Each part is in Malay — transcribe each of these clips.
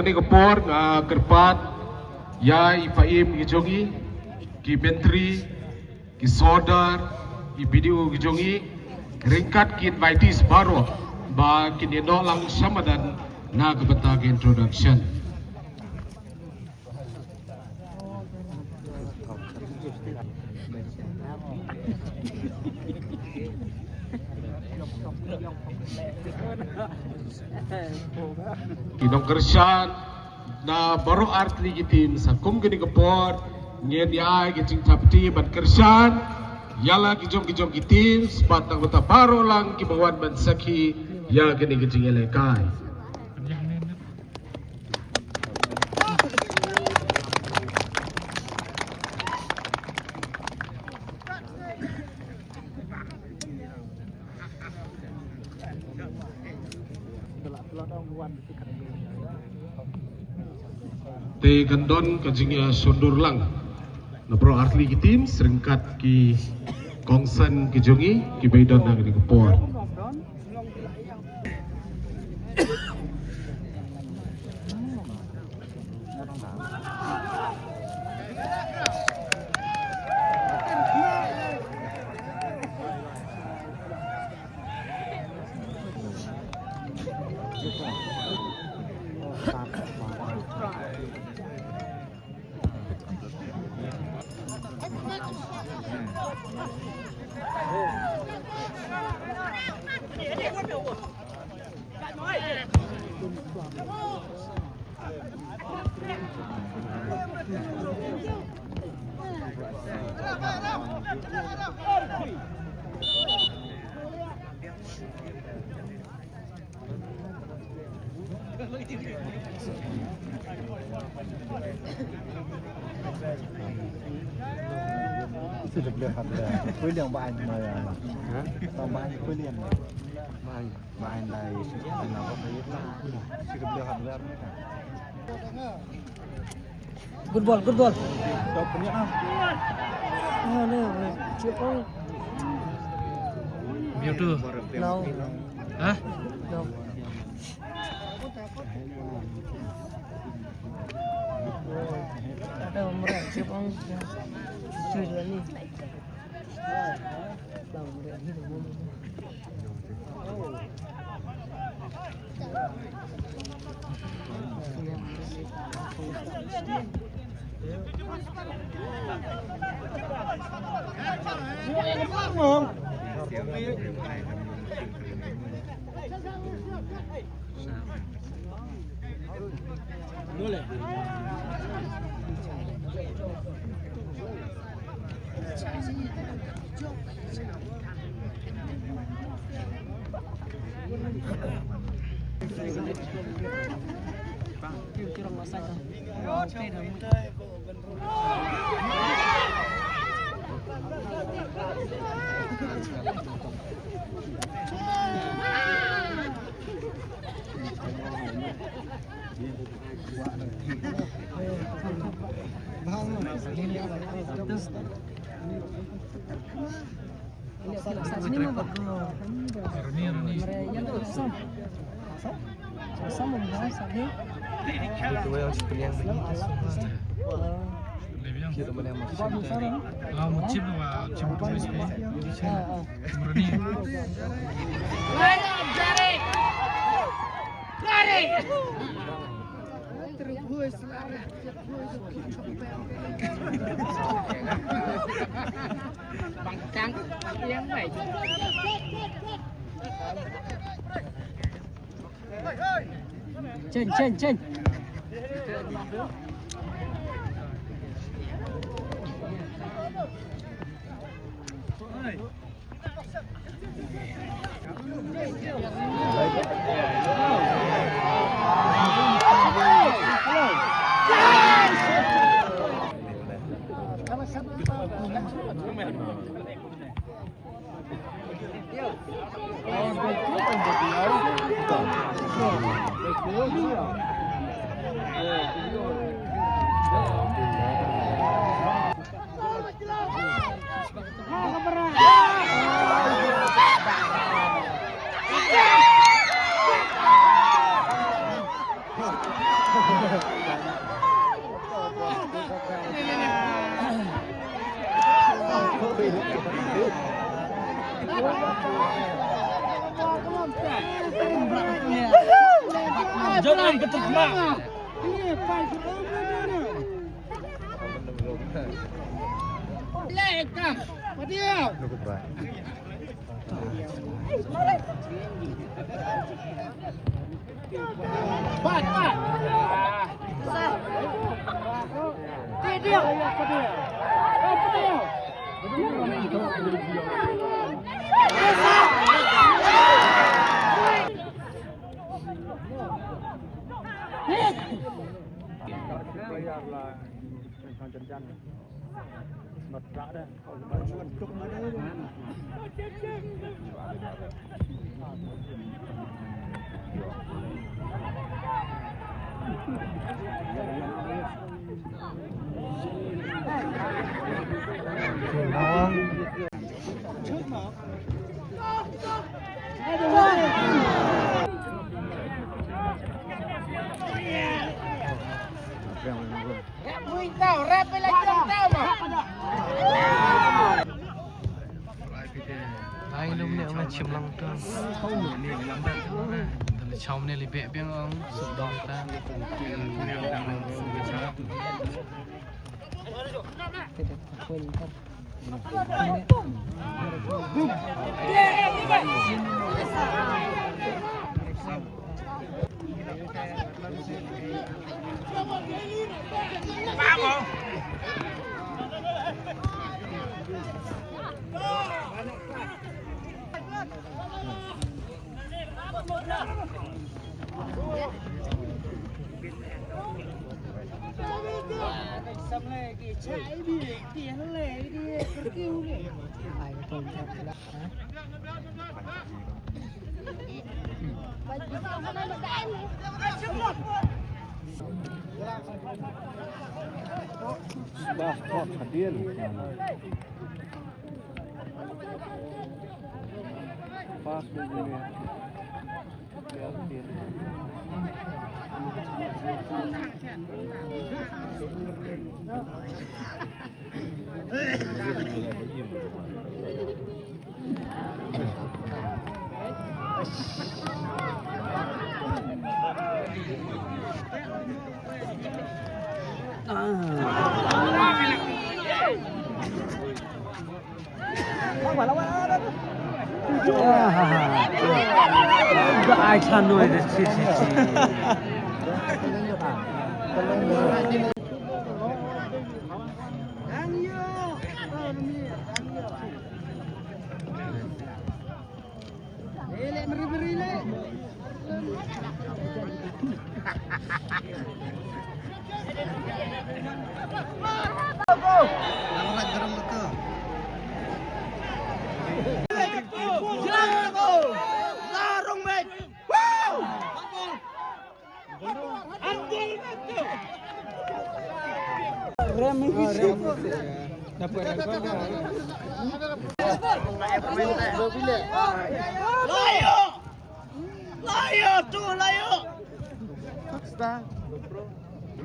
gani kapor nga kerpat ya ipaim gijongi ki menteri ki sodar ki BDU gijongi ringkat ki invites baru ba kinino lang samadan na kabatag introduction. Kinong Kersyan na baru art legitim sa kum gani kapor ngien ya giting tapti ban Kersyan yala kijong gitim sepat nang bata baru lang kibawan ban saki ya gani giting elekai. Te gandon kajingnya sundur lang na pro artli kitim serengkat ki kongsan kijongi ki baidon na gini kapor. Sudah beliau ada kuliah bahan mana? Tambahan kuliah bahan dari kenapa bayar lah? Sudah beliau ada. Good ball. Kau punya ah? Oh no, siapa? Beauty. No. Hah? No. Ada mereka siapa? Sudah ni. Tahu mereka hidup mana? Boleh. Kira masak. Sama bahasa dia. Itu yang sebenarnya begitu. Kita boleh masuk. Mucim lah, mucim tulis ni. Murni. Lari. Bangkang yang baik. Chen. Jangan keterkembang. Cukup baik. Ai lum ne ông chim long tơ. Không ne làm đặt nó ra. Từ chồng này bẹ biếng ông sụp đòn ta. Bah, kok hadir. Pas begini. Hadir. Udah ai chăn nuôi được chi.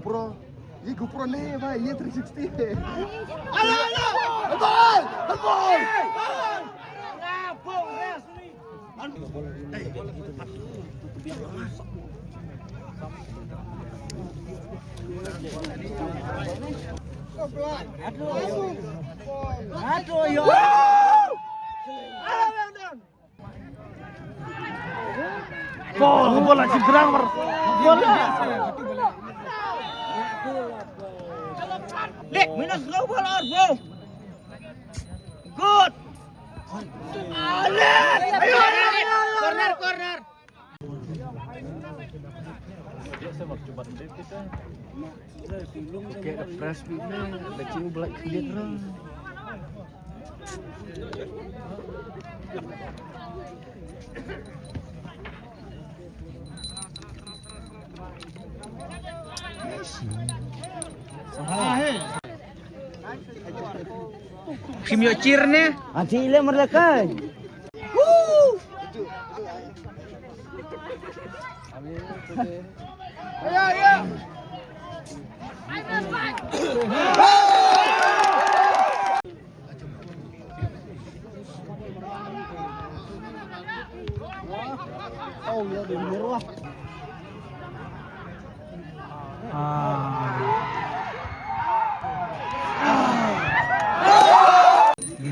GoPro. Ini GoPro nih, Pak. Ini 360. Bola cingkrang bola. Lek minus low ball on, bro. Good. Corner. Kayak press beatnya, kecil belak kulit orang. Kimyo cheer-nya. Anjing ile mereka. Ayo. Oh ya, di luar.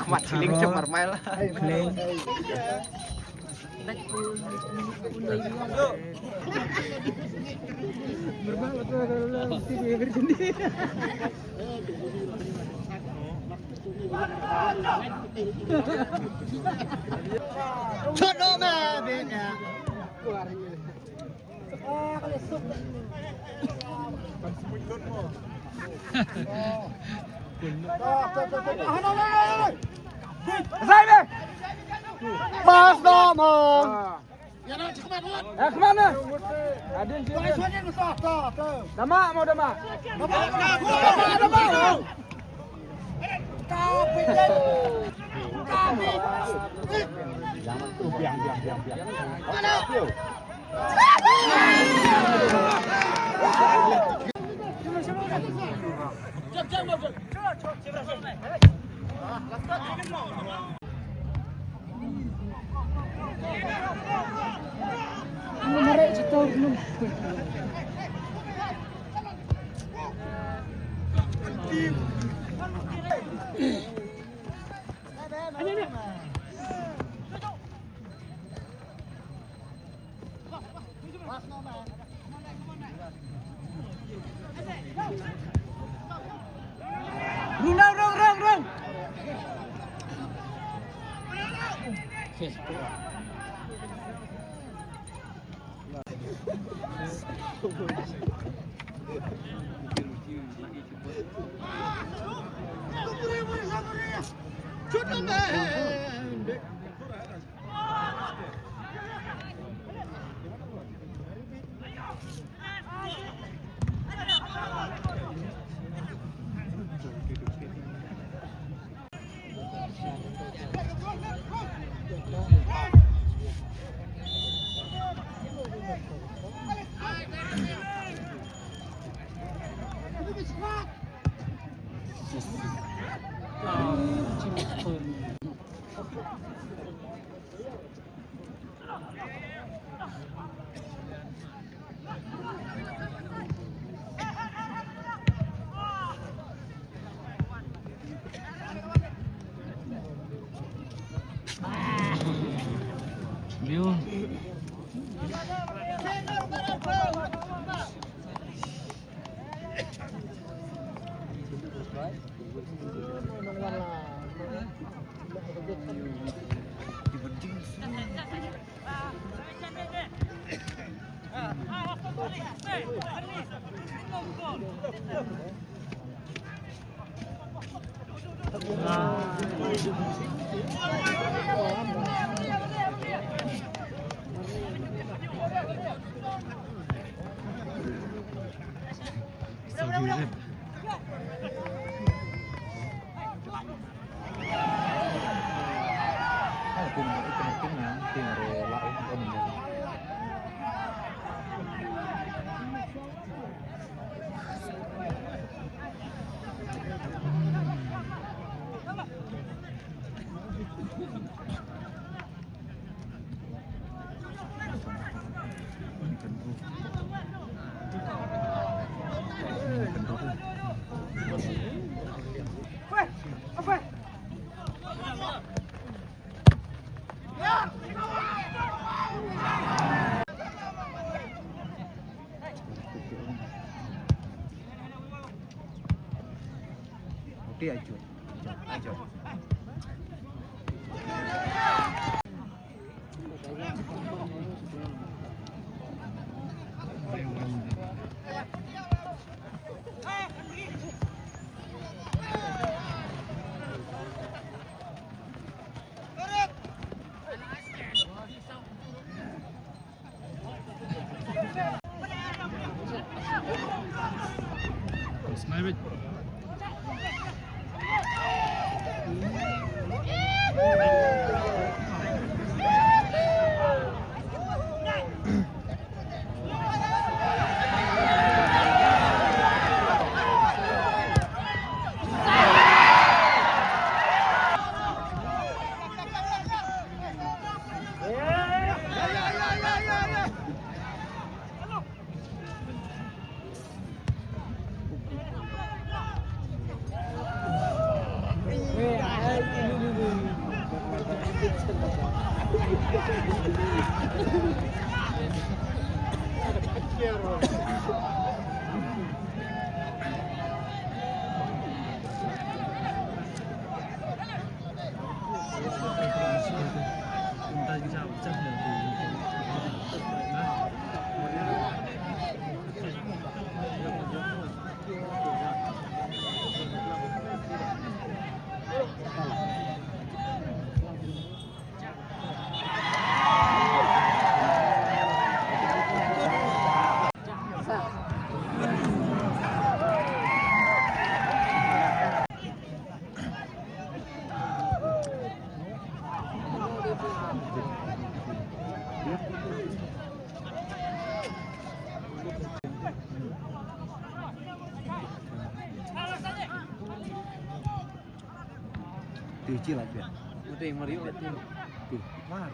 Kemat ciling cemar main lah. Kling. Chono mah beda. Pas nomor. Kemana? Ada sini. Damak mau damak. Damak. Jangan tuh biang. Mana? Rung. View. So good. Cùng cái nào tiền rồi lại của mình. Oke, ajo. Smile. Tiêu chi lại biển. Một tiền mà đi lại tiền. Tiêu. Wow.